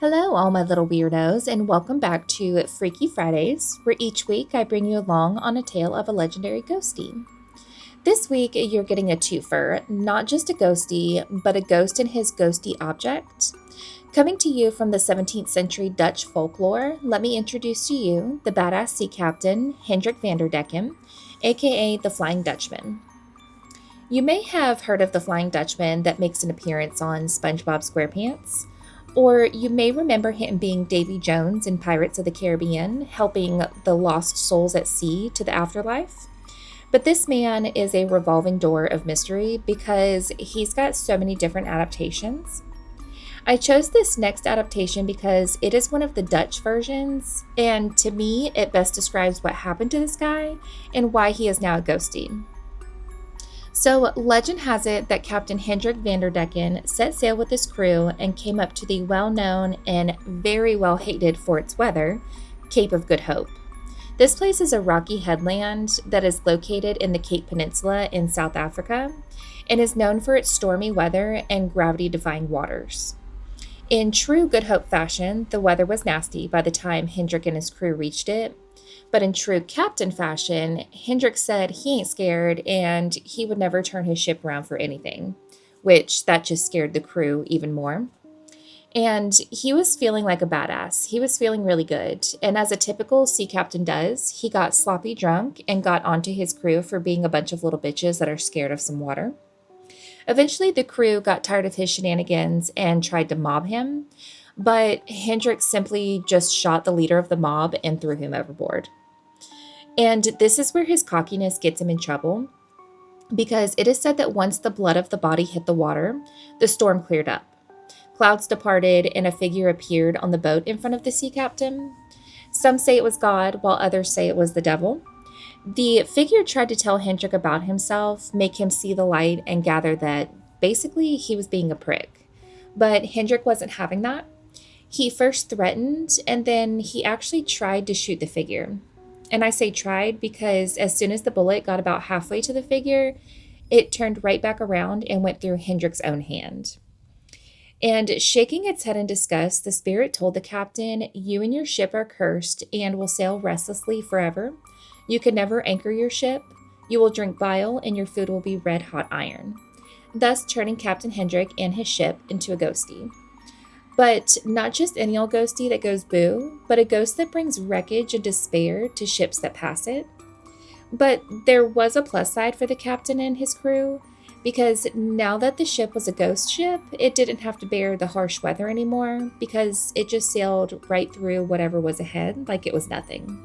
Hello, all my little weirdos, and welcome back to Freaky Fridays, where each week I bring you along on a tale of a legendary ghostie. This week, you're getting a twofer, not just a ghostie, but a ghost and his ghostie object. Coming to you from the 17th century Dutch folklore, let me introduce to you the badass sea captain, Hendrik van der Decken, aka the Flying Dutchman. You may have heard of the Flying Dutchman that makes an appearance on SpongeBob SquarePants. Or you may remember him being Davy Jones in Pirates of the Caribbean, helping the lost souls at sea to the afterlife. But this man is a revolving door of mystery because he's got so many different adaptations. I chose this next adaptation because it is one of the Dutch versions, and to me, it best describes what happened to this guy and why he is now a ghostie. So, legend has it that Captain Hendrik van der Decken set sail with his crew and came up to the well-known and very well-hated for its weather, Cape of Good Hope. This place is a rocky headland that is located in the Cape Peninsula in South Africa and is known for its stormy weather and gravity-defying waters. In true Good Hope fashion, the weather was nasty by the time Hendrik and his crew reached it. But in true captain fashion, Hendrik said he ain't scared and he would never turn his ship around for anything, which that just scared the crew even more. And he was feeling like a badass. He was feeling really good. And as a typical sea captain does, he got sloppy drunk and got onto his crew for being a bunch of little bitches that are scared of some water. Eventually, the crew got tired of his shenanigans and tried to mob him, but Hendrik simply just shot the leader of the mob and threw him overboard. And this is where his cockiness gets him in trouble, because it is said that once the blood of the body hit the water, the storm cleared up. Clouds departed and a figure appeared on the boat in front of the sea captain. Some say it was God, while others say it was the devil. The figure tried to tell Hendrik about himself, make him see the light, and gather that basically he was being a prick. But Hendrik wasn't having that. He first threatened, and then he actually tried to shoot the figure. And I say tried because as soon as the bullet got about halfway to the figure, it turned right back around and went through Hendrik's own hand. And shaking its head in disgust, the spirit told the captain, "You and your ship are cursed and will sail restlessly forever. You can never anchor your ship. You will drink bile and your food will be red-hot iron," thus turning Captain Hendrik and his ship into a ghostie. But not just any old ghostie that goes boo, but a ghost that brings wreckage and despair to ships that pass it. But there was a plus side for the captain and his crew, because now that the ship was a ghost ship, it didn't have to bear the harsh weather anymore, because it just sailed right through whatever was ahead like it was nothing.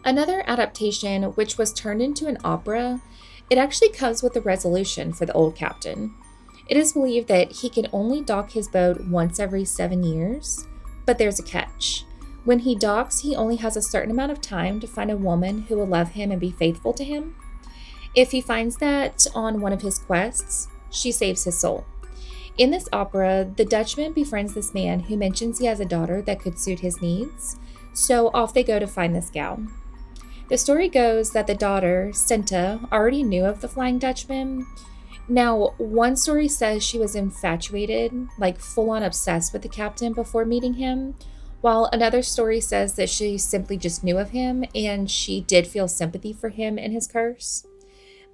Another adaptation, which was turned into an opera, it actually comes with a resolution for the old captain. It is believed that he can only dock his boat once every 7 years, but there's a catch. When he docks, he only has a certain amount of time to find a woman who will love him and be faithful to him. If he finds that on one of his quests, she saves his soul. In this opera, the Dutchman befriends this man who mentions he has a daughter that could suit his needs, so off they go to find this gal. The story goes that the daughter, Senta, already knew of the Flying Dutchman. Now, one story says she was infatuated, like full-on obsessed with the captain before meeting him, while another story says that she simply just knew of him and she did feel sympathy for him and his curse.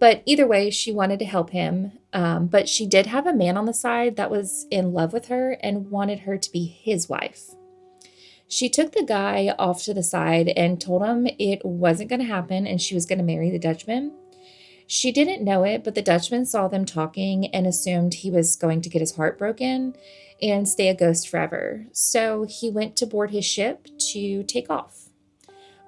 But either way, she wanted to help him, but she did have a man on the side that was in love with her and wanted her to be his wife. She took the guy off to the side and told him it wasn't going to happen and she was going to marry the Dutchman. She didn't know it, but the Dutchman saw them talking and assumed he was going to get his heart broken and stay a ghost forever. So he went to board his ship to take off.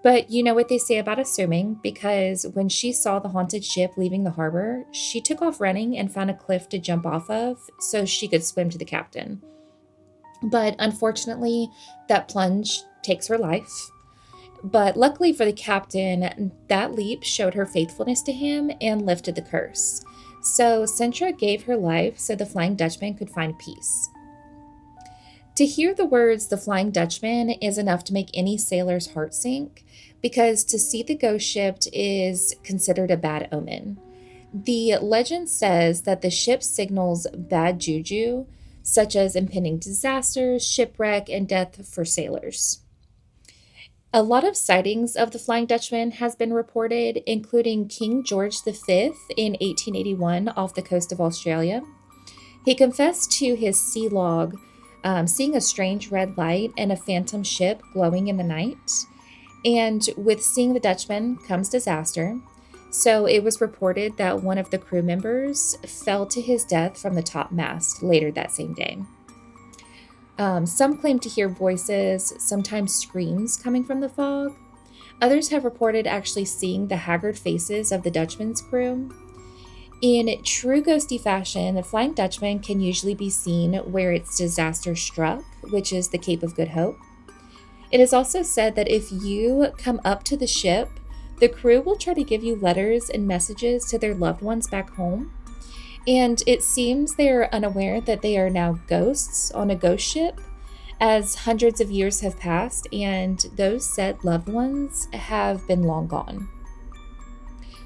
But you know what they say about assuming, because when she saw the haunted ship leaving the harbor, she took off running and found a cliff to jump off of so she could swim to the captain. But unfortunately, that plunge takes her life. But luckily for the captain, that leap showed her faithfulness to him and lifted the curse. So Sentra gave her life so the Flying Dutchman could find peace. To hear the words "the Flying Dutchman" is enough to make any sailor's heart sink, because to see the ghost ship is considered a bad omen. The legend says that the ship signals bad juju, such as impending disasters, shipwreck, and death for sailors. A lot of sightings of the Flying Dutchman has been reported, including King George V in 1881 off the coast of Australia. He confessed to his sea log seeing a strange red light and a phantom ship glowing in the night. And with seeing the Dutchman comes disaster. So it was reported that one of the crew members fell to his death from the top mast later that same day. Some claim to hear voices, sometimes screams coming from the fog. Others have reported actually seeing the haggard faces of the Dutchman's crew. In true ghosty fashion, the Flying Dutchman can usually be seen where its disaster struck, which is the Cape of Good Hope. It is also said that if you come up to the ship, the crew will try to give you letters and messages to their loved ones back home. And it seems they are unaware that they are now ghosts on a ghost ship, as hundreds of years have passed and those said loved ones have been long gone.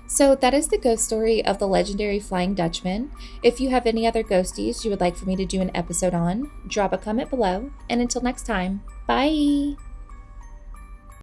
So that is the ghost story of the legendary Flying Dutchman. If you have any other ghosties you would like for me to do an episode on, drop a comment below. And until next time, bye!